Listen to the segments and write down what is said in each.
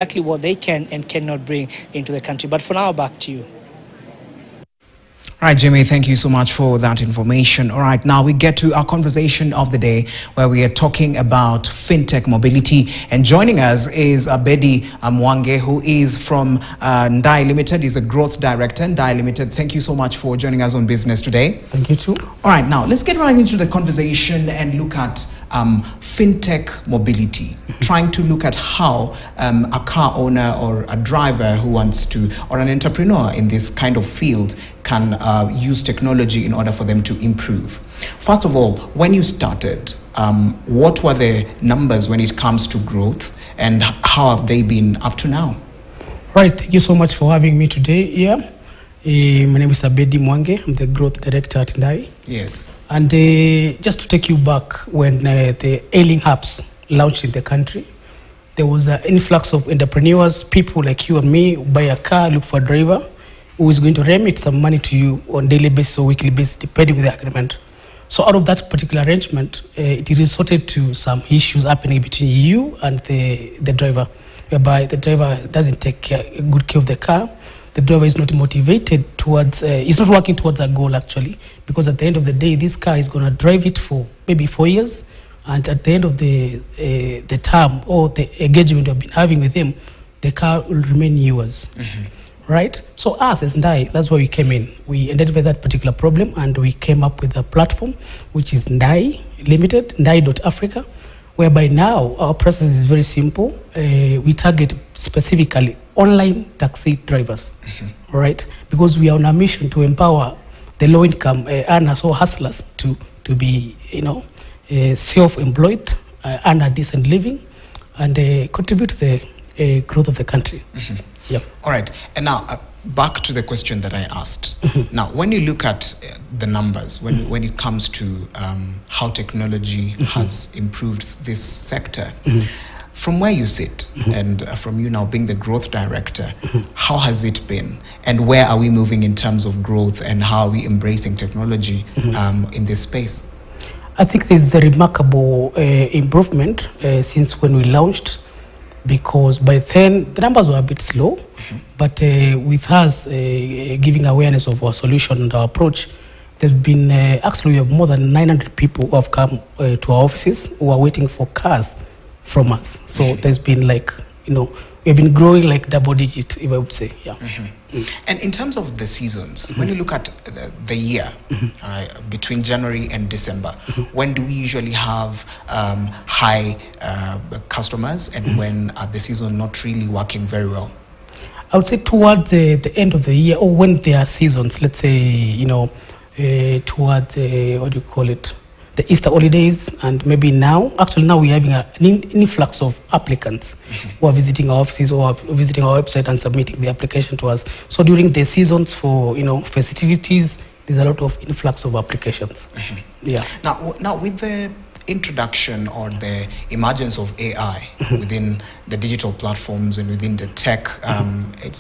exactly what they can and cannot bring into the country. But for now, back to you. All right, Jimmy, thank you so much for that information. All right, now we get to our conversation of the day where we are talking about fintech mobility. And joining us is Abedi Mwange, who is from Ndai Limited. He's a growth director in Ndai Limited. Thank you so much for joining us on business today. Thank you too. All right, now let's get right into the conversation and look at fintech mobility, trying to look at how a car owner or a driver who wants to, or an entrepreneur in this kind of field can use technology in order for them to improve. First of all, when you started, what were the numbers when it comes to growth, and how have they been up to now? Right, thank you so much for having me today here. My name is Abedi Mwange. I'm the growth director at Ndai. Yes. And just to take you back, when the hailing apps launched in the country, there was an influx of entrepreneurs, people like you and me, who buy a car, look for a driver who is going to remit some money to you on daily basis or weekly basis, depending on the agreement. So out of that particular arrangement, it resorted to some issues happening between you and the driver, whereby the driver doesn't take good care of the car. The driver is not motivated towards, he's not working towards a goal actually, because at the end of the day, this car is going to drive it for maybe 4 years. And at the end of the term or the engagement you've been having with him, the car will remain yours. Right? So us as Ndai, that's where we came in. We identified that particular problem and we came up with a platform, which is Ndai Limited, Ndai.Africa, whereby now our process is very simple. We target specifically online taxi drivers, right? Because we are on a mission to empower the low-income earners or hustlers to be, self-employed, earn a decent living, and contribute to the growth of the country. Yep. All right. And now back to the question that I asked. Now, when you look at the numbers, when it comes to how technology has improved this sector, from where you sit and from you now being the growth director, how has it been? And where are we moving in terms of growth, and how are we embracing technology in this space? I think there's a remarkable improvement since when we launched, because by then the numbers were a bit slow, but with us giving awareness of our solution and our approach, there's been actually we have more than 900 people who have come to our offices who are waiting for cars from us. So there's been we've been growing like double digit, if I would say. Yeah. And in terms of the seasons, when you look at the year between January and December, when do we usually have high customers, and when are the season not really working very well? I would say towards the end of the year, or when there are seasons, let's say, towards, what do you call it? The Easter holidays, and maybe now, actually now we're having an influx of applicants who are visiting our offices or visiting our website and submitting the application to us. So during the seasons for, festivities, there's a lot of influx of applications. Yeah. Now with the introduction or the emergence of AI within the digital platforms and within the tech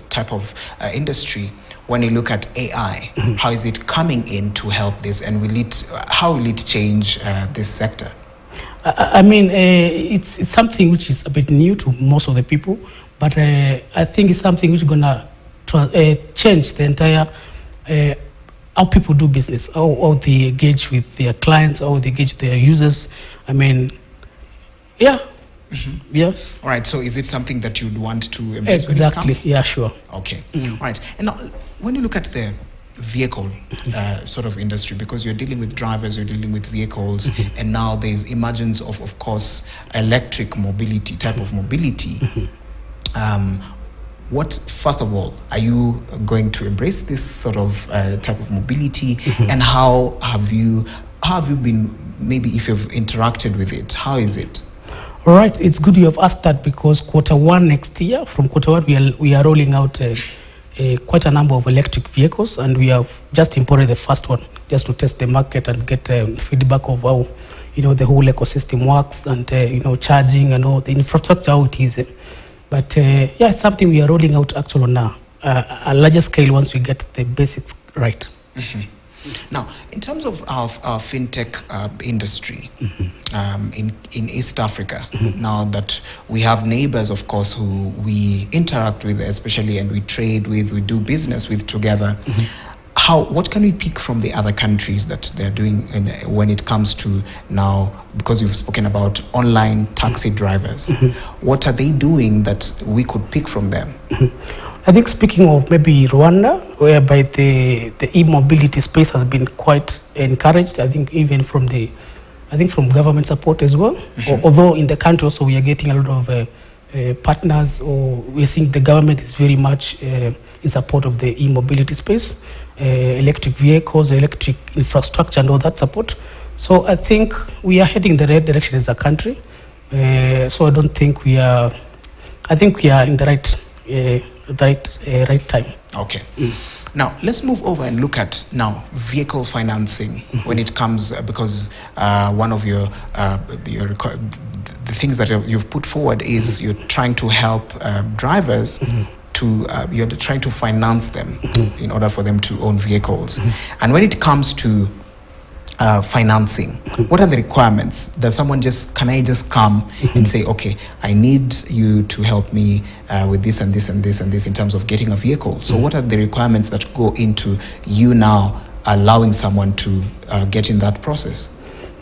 type of industry, when you look at AI, how is it coming in to help this, and how will it change this sector? I mean, it's something which is a bit new to most of the people, but I think it's something which is going to change the entire how people do business, how they engage with their clients, how they engage with their users. I mean, yeah. Yes. All right. So is it something that you'd want to embrace? Exactly. When it comes? Yeah, sure. Okay. All right. And now, when you look at the vehicle sort of industry, because you're dealing with drivers, you're dealing with vehicles, and now there's emergence of course, electric mobility, type of mobility. What, first of all, are you going to embrace this sort of type of mobility, and how have you been, maybe if you've interacted with it, how is it? All right, it's good you have asked that, because Q1 next year, from Q1 we are rolling out quite a number of electric vehicles, and we have just imported the first one just to test the market and get feedback of how the whole ecosystem works, and charging and all the infrastructure, how it is. But yeah, it's something we are rolling out actually now, a larger scale once we get the basics right. Now, in terms of our fintech industry in East Africa, now that we have neighbors, of course, who we interact with, especially, and we trade with, we do business with together. What can we pick from the other countries that they're doing when it comes to now, because you've spoken about online taxi drivers, what are they doing that we could pick from them? I think speaking of maybe Rwanda, whereby the e-mobility space has been quite encouraged, I think even from from government support as well. Although in the country also we are getting a lot of partners, or we're seeing the government is very much in support of the e-mobility space, electric vehicles, electric infrastructure and all that support. So I think we are heading the right direction as a country. So I don't think I think we are in the right time. Okay. Now, let's move over and look at now vehicle financing when it comes, because one of the things that you've put forward is you're trying to help drivers you're trying to finance them in order for them to own vehicles. And when it comes to financing, what are the requirements? Can I just come and say, okay, I need you to help me with this and this and this and this in terms of getting a vehicle? So what are the requirements that go into you now allowing someone to get in that process?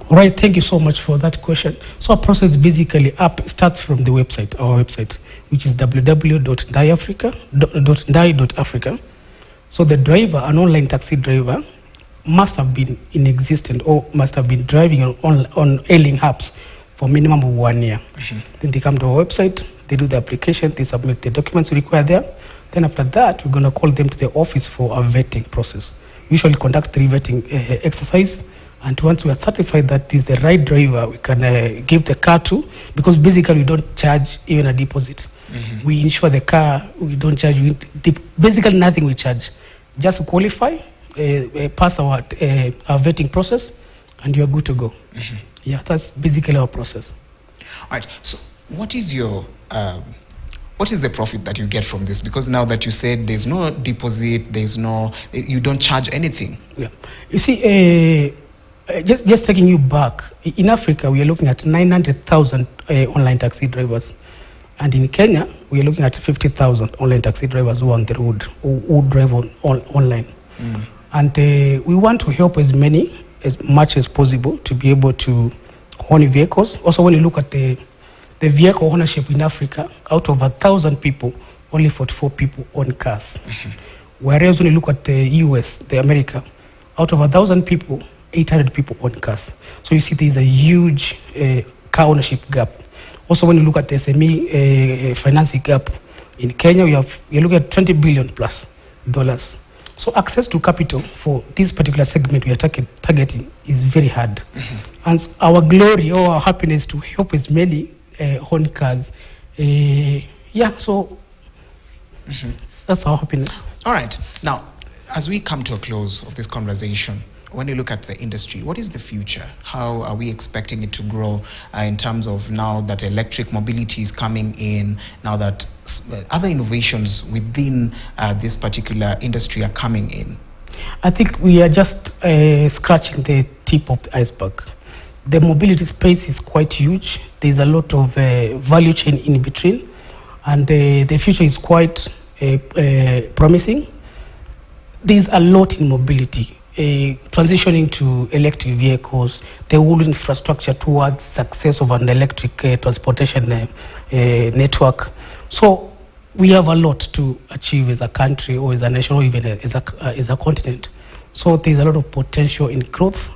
All right, thank you so much for that question. So our process basically starts from the website, our website, which is www.ndai.africa. So the driver, an online taxi driver, must have been in existence or must have been driving on hailing apps for minimum of 1 year. Then they come to our website, they do the application, they submit the documents required there. Then after that, we're going to call them to the office for a vetting process. We usually conduct 3 vetting exercise. And once we are certified that this is the right driver, we can give the car to, because basically we don't charge even a deposit. We insure the car, we don't charge, basically nothing we charge. Just qualify, pass our vetting process, and you're good to go. Yeah, that's basically our process. All right, so what is the profit that you get from this? Because now that you said there's no deposit, you don't charge anything. Yeah, you see, just taking you back, in Africa, we are looking at 900,000 online taxi drivers. And in Kenya, we are looking at 50,000 online taxi drivers who are on the road, who drive online. And we want to help as much as possible to be able to own vehicles. Also, when you look at the vehicle ownership in Africa, out of 1,000 people, only 44 people own cars. Whereas when you look at the US, America, out of 1,000 people, 800 people own cars. So you see there's a huge car ownership gap. Also, when you look at the SME financing gap in Kenya, we're looking at $20 billion plus. So access to capital for this particular segment we are targeting is very hard. And our glory or our happiness to help as many own cars. So that's our happiness. All right. Now, as we come to a close of this conversation, when you look at the industry, what is the future? How are we expecting it to grow in terms of now that electric mobility is coming in, now that other innovations within this particular industry are coming in? I think we are just scratching the tip of the iceberg. The mobility space is quite huge. There's a lot of value chain in between, and the future is quite promising. There's a lot in mobility. Transitioning to electric vehicles, the whole infrastructure towards success of an electric transportation network. So we have a lot to achieve as a country or as a nation or even as a continent. So there's a lot of potential in growth.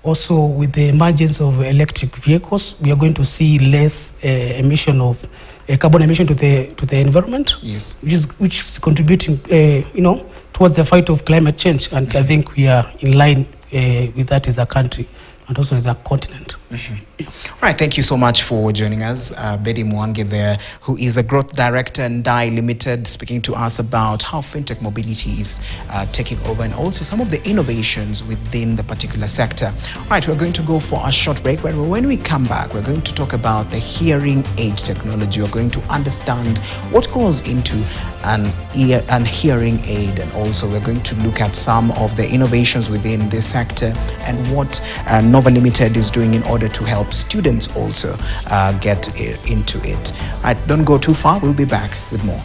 Also, with the emergence of electric vehicles, we are going to see less emission of carbon emission to the environment. Yes, which is contributing, towards the fight of climate change. And I think we are in line with that as a country and also as a continent. All right, thank you so much for joining us. Betty Mwangi there, who is a growth director in Ndai Limited, speaking to us about how fintech mobility is taking over and also some of the innovations within the particular sector. All right, we're going to go for a short break, but when we come back, we're going to talk about the hearing aid technology. We're going to understand what goes into an ear and hearing aid, and also we're going to look at some of the innovations within this sector and what Nova Limited is doing in order to help students also get into it. All right, don't go too far. We'll be back with more.